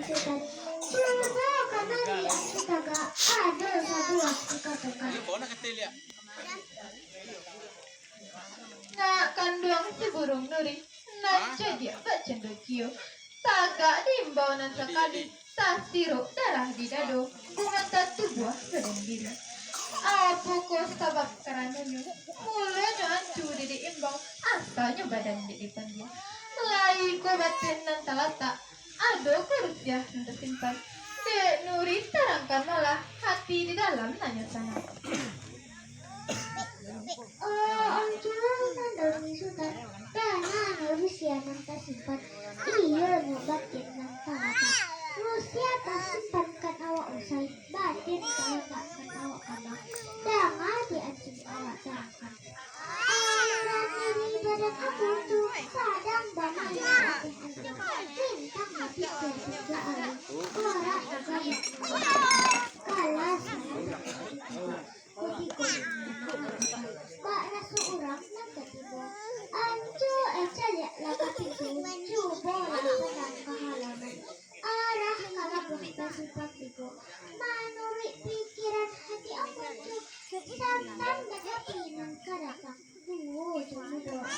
sultan. Coba kamari taga ada satu waktu katakan. Nak kandung si burung nuri, naja dia bacendokio. Taga diimbau nan sekali, tasiro darah di dado, mengantar tubuh badan diri. Apa ko sabab karananya, mulanya ancu di diimbau, asalnya badan di dipanggil. Lai ko batin nan talata, ado kerusia nan tersimpan. Dek nuri terangkan malah, hati di dalam nanya sana. Anjur nandang sultan. Tanah Rusia nang tersimpan. Iya batin nang talata. Rusia tersimpan kan awak usai. Batin talata kan awak kabah. Dangar diancing awak terangkan. Aliran diri badan aku tu kadang banyak yang bintang mati kerja alim. Orang agak kalah saya Bakna seorang nak ketiba. Ancu lihat laga pintu. Cuba lakukan ke halaman. Arah kalau berita sifat tigo. Menurut pikiran hati aku tu. Santan dan hati nan kadatang. Cuma doa.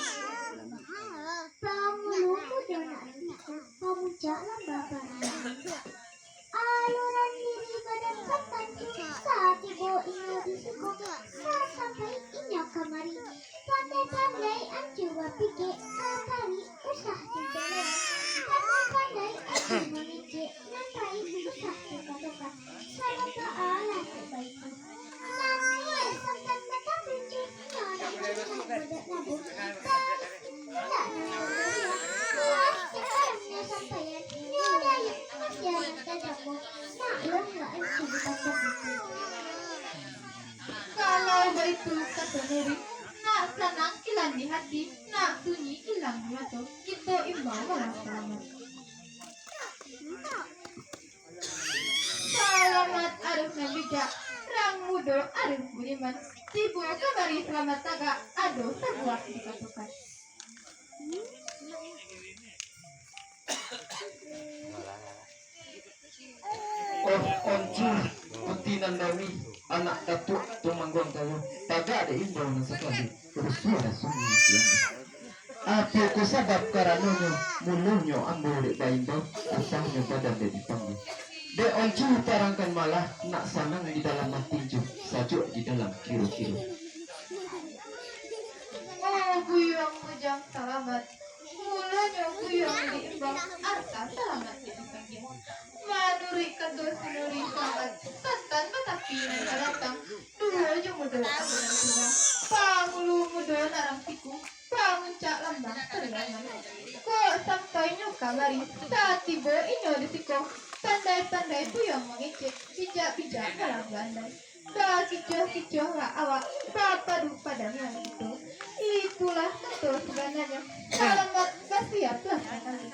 Pamulu muda nak tigo. Pamuja lambang barang. Aluran diri badan ketancu saat ibu inyo disiko sampai inyo kamari pandai-pandai anju wapike kari usah dijalan pandai-pandai anju mengije nantai usah dikatakan sama ta'ala kebaikan sampai sampai mata pincu nyonya usah badak nabung dan tidak nyonya sekarangnya sampaian nyonya yang jangan tadamu maklum nggak anju dikatakan Kalau itu kata Nuri, nak senang hilang di hati, nak sunyi hilang di mata, kita imbau malah selamat. Selamat arif nan bijak, rang mudo arif budiman, tibu kamari selamat taga, aduh terbuat dikatakan. Oncu kuntinan nami anak datuk tumanggon tayo taga ada imbau na sekali bersuara semua yang apa ko sabab karanonyo mulunyo ambo de baimbau asalnya badan de dipanggil de oncu tarangkan malah nak sanang di dalam tinju sajuk di dalam kiro-kiro. Oh buyang mujang selamat, mulanya buyang diimbang arta selamat dipanggil. Manuri kados nuri selamat, tantan matapi nan datang, dua aja muda agunan tua, pamulu muda narang tiku, pamuncak lambang terengan. Kok sampainya kamari, saat tiba inyo disiko, pandai-pandai buyang mengecek, bijak-bijak malang bandai. Dah kicoh-kicoh lah awak, papadu padanya itu. Itulah tentu sebenarnya, selamat bersiaplah sekali.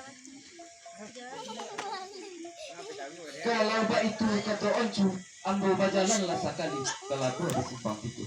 Kalau itu kata oncu ambo bajalan lah sekali kalau aku ada simpang itu